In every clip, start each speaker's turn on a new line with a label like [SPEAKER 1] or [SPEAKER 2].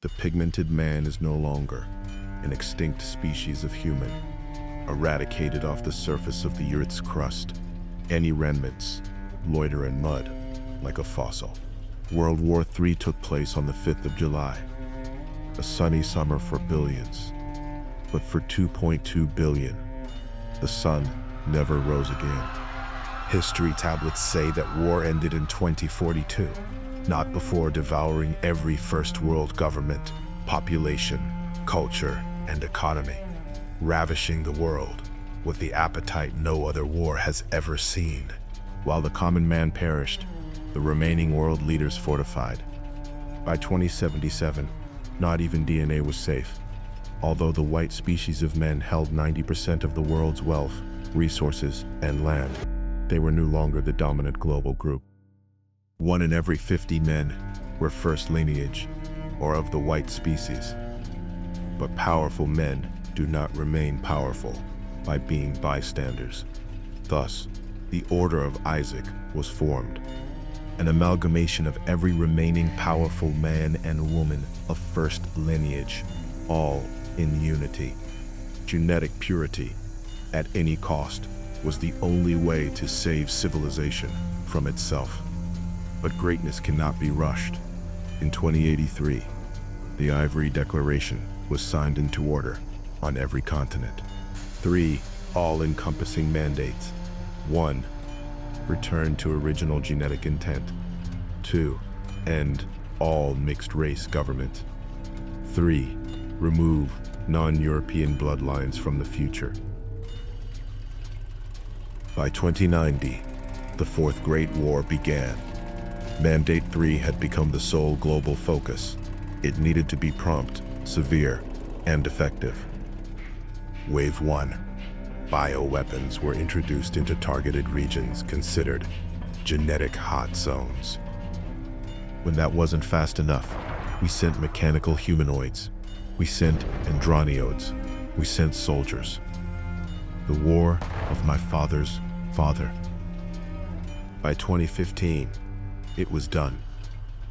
[SPEAKER 1] The pigmented man is no longer an extinct species of human, eradicated off the surface of the Earth's crust. Any remnants loiter in mud like a fossil. World War III took place on the 5th of July, a sunny summer for billions. But for 2.2 billion, the sun never rose again. History tablets say that war ended in 2042, not before devouring every first world government, population, culture, and economy, ravishing the world with the appetite no other war has ever seen. While the common man perished, the remaining world leaders fortified. By 2077, not even DNA was safe. Although the white species of men held 90% of the world's wealth, resources, and land, they were no longer the dominant global group. 1 in every 50 men were first lineage, or of the white species. But powerful men do not remain powerful by being bystanders. Thus, the Order of Isaac was formed, an amalgamation of every remaining powerful man and woman of first lineage, all in unity. Genetic purity, at any cost, was the only way to save civilization from itself. But greatness cannot be rushed. In 2083, the Ivory Declaration was signed into order on every continent. 3 all-encompassing mandates. 1. Return to original genetic intent. 2. End all mixed-race government. 3. Remove non-European bloodlines from the future. By 2090, the Fourth Great War began. Mandate 3 had become the sole global focus. It needed to be prompt, severe, and effective. Wave 1. Bioweapons were introduced into targeted regions considered genetic hot zones. When that wasn't fast enough, we sent mechanical humanoids. We sent andronioids. We sent soldiers. The war of my father's father. By 2015, it was done.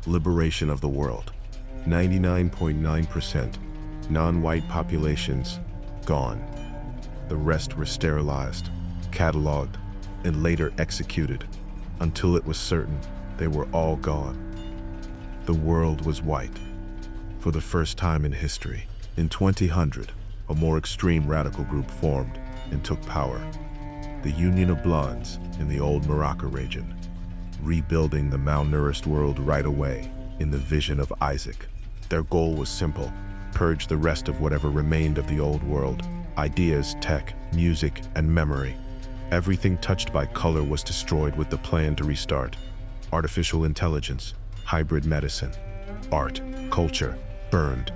[SPEAKER 1] Liberation of the world. 99.9% non-white populations gone. The rest were sterilized, cataloged, and later executed until it was certain they were all gone. The world was white. For the first time in history, in 2000, a more extreme radical group formed and took power. The Union of Blonz in the old Morocco region, rebuilding the malnourished world right away in the vision of Isaac. Their goal was simple: purge the rest of whatever remained of the old world. Ideas, tech, music, and memory. Everything touched by color was destroyed with the plan to restart. Artificial intelligence, hybrid medicine, art, culture, burned.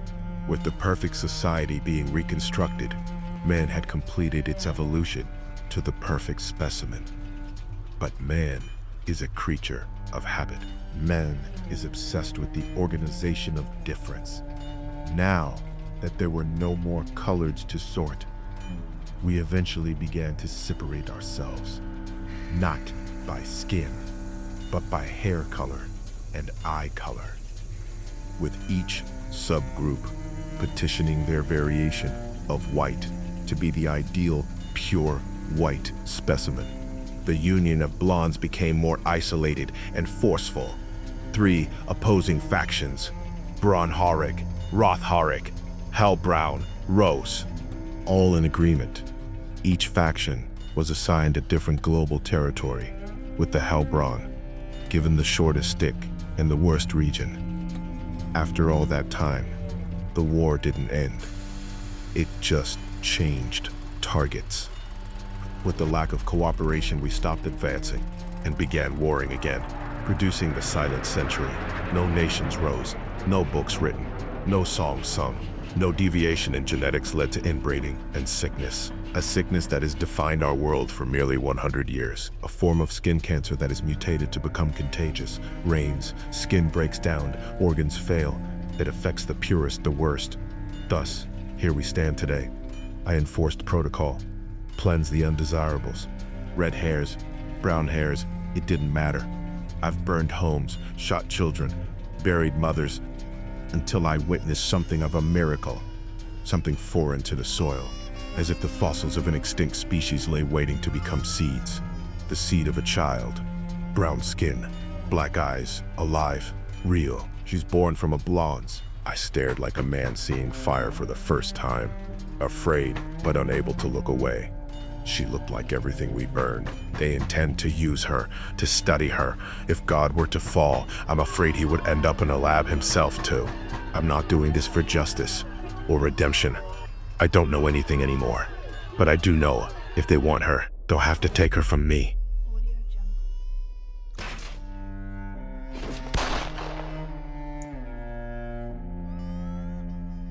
[SPEAKER 1] With the perfect society being reconstructed, man had completed its evolution to the perfect specimen. But man is a creature of habit. Man is obsessed with the organization of difference. Now that there were no more colors to sort, we eventually began to separate ourselves, not by skin, but by hair color and eye color, with each subgroup petitioning their variation of white to be the ideal pure white specimen. The Union of Blonz became more isolated and forceful. 3 opposing factions: Braunhaarig, Rothhaarig, Hellbrown, Rose, all in agreement. Each faction was assigned a different global territory, with the Hellbrown given the shortest stick and the worst region. After all that time, the war didn't end. It just changed targets. With the lack of cooperation, we stopped advancing and began warring again, producing the silent century. No nations rose, no books written, no songs sung. No deviation in genetics led to inbreeding and sickness. A sickness that has defined our world for merely 100 years. A form of skin cancer that is mutated to become contagious. Reigns, skin breaks down, organs fail. It affects the purest the worst. Thus, here we stand today. I enforced protocol, cleansed the undesirables. Red hairs, brown hairs, it didn't matter. I've burned homes, shot children, buried mothers. until I witnessed something of a miracle, something foreign to the soil, as if the fossils of an extinct species lay waiting to become seeds. The seed of a child. Brown skin, black eyes, alive, real. She's born from a Blonz. I stared like a man seeing fire for the first time, afraid but unable to look away. She looked like everything we burned. They intend to use her, to study her. If God were to fall, I'm afraid he would end up in a lab himself too. I'm not doing this for justice or redemption. I don't know anything anymore. But I do know, if they want her, they'll have to take her from me.